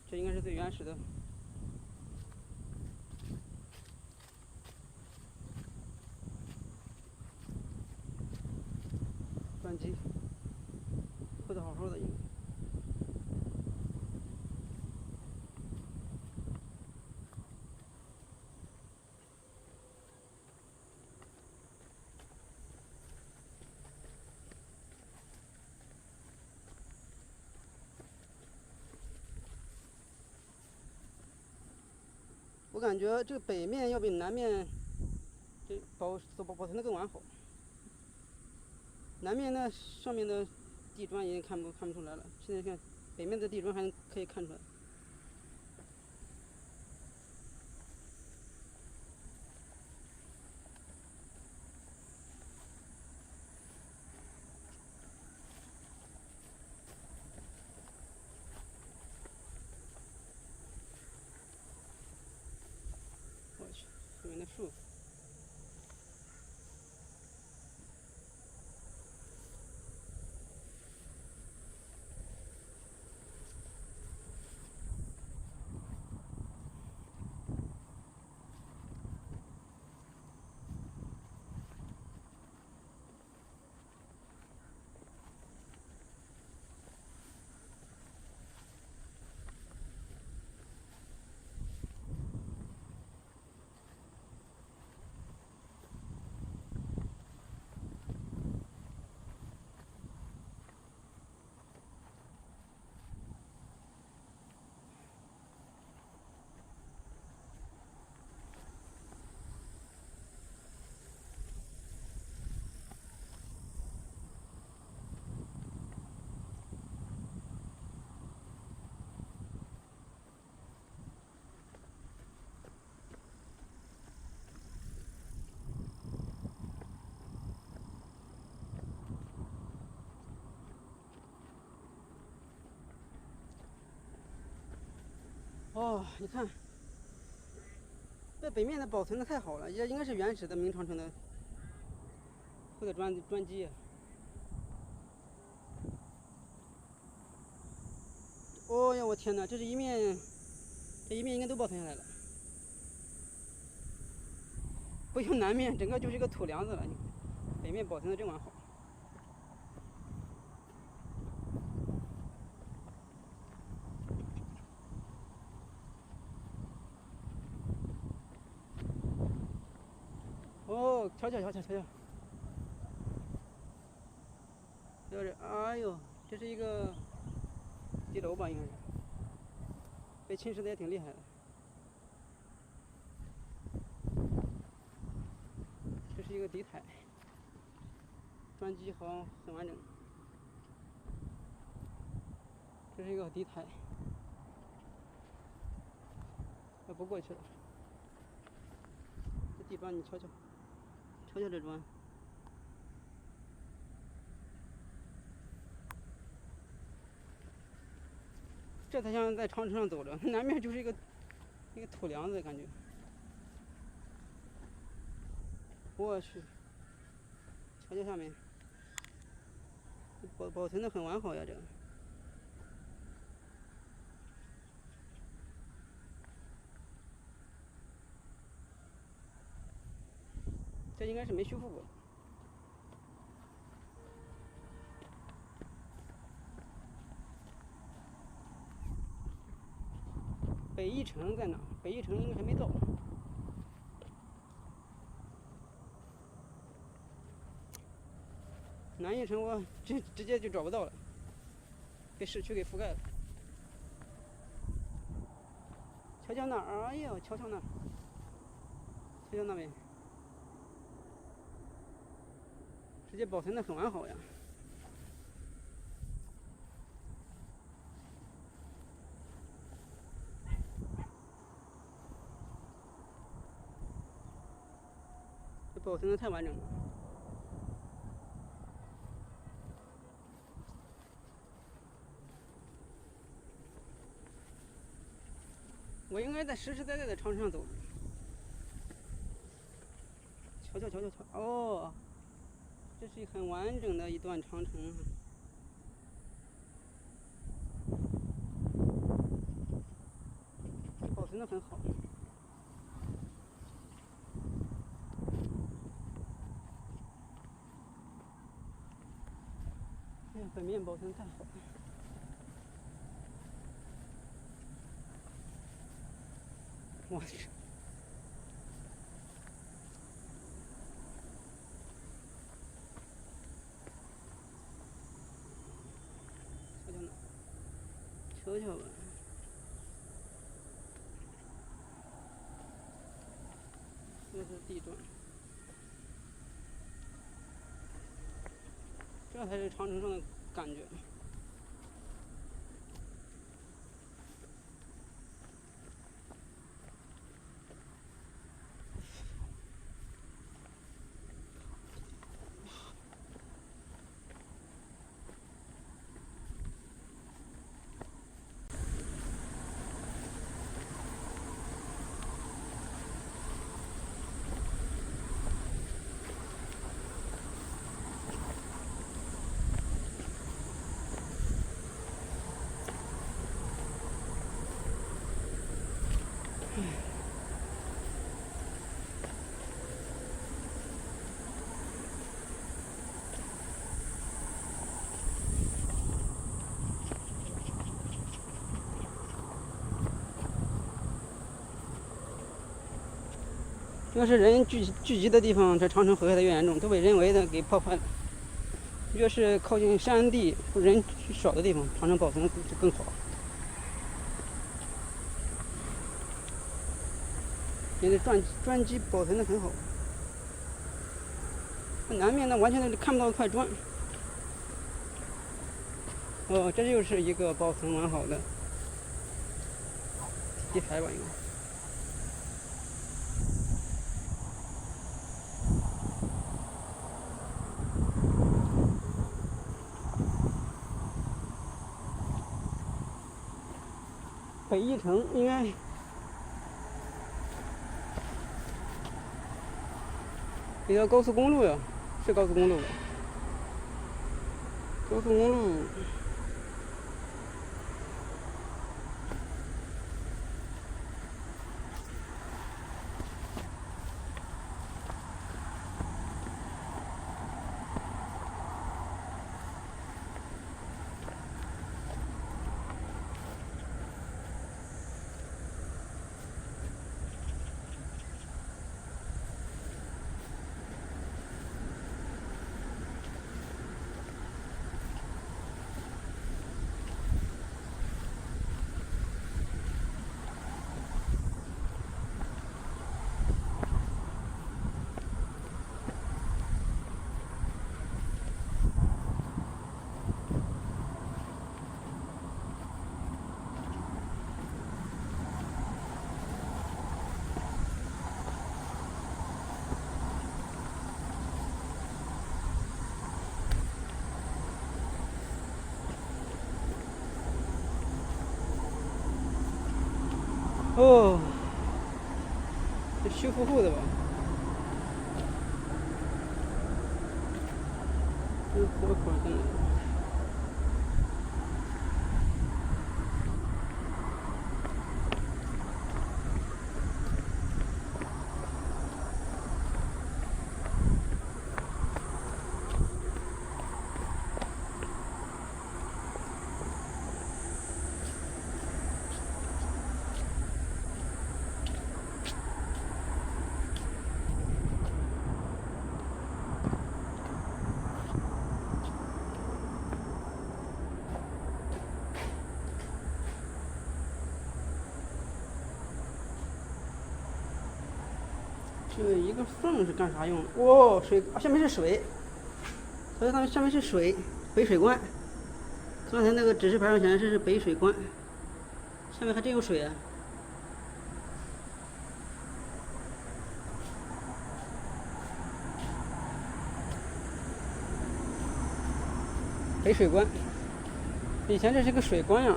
这应该是最原始的专辑，厚的好好的应该。我感觉这个北面要比南面这保存的更完好。南面那上面的地砖已经看不出来了，现在看北面的地砖还可以看出来。我去，后面的树。哦，你看，这北面的保存的太好了，也应该是原始的明长城的这个砖基。哦呀，我天哪，这一面应该都保存下来了，不像南面，整个就是一个土梁子了。北面保存的真完好。哦，瞧，哎呦，这是一个地楼吧，应该是被侵蚀的也挺厉害的。这是一个底台，砖基好很完整。这是一个底台，要不过去了。这地砖你瞧瞧这砖。这才像在长城上走着，南面就是一个土梁子感觉。我去，瞧下面，保存的很完好呀，这个。这应该是没修复过。北翼城在哪？北翼城应该还没到。南翼城我直接就找不到了，被市区给覆盖了。瞧那儿，哎呦，瞧那儿，瞧那边，直接保存的很完好呀。这保存的太完整了。我应该在实实在在的长城上走。瞧，哦，这是很完整的一段长城。存的很好。哎呀，本面保存太好了。我去。瞧瞧吧，这是地砖，这才是长城上的感觉。要是人聚集的地方，这长城毁坏的越严重，都被人为的给破坏了。越是靠近山地、人少的地方，长城保存的就更好。人家砖基保存的很好，南面那完全都看不到一块砖。哦，这就是一个保存完好的题材吧，应该。北一城应该一条高速公路呀，是高速公路吧？高速公路。哦，这修复后的吧？这活口真的。这一个缝是干啥用的？哦，水，下面是水，所以它下面是水，北水关。刚才那个指示牌上显示是北水关，下面还真有水啊！北水关，以前这是个水关呀。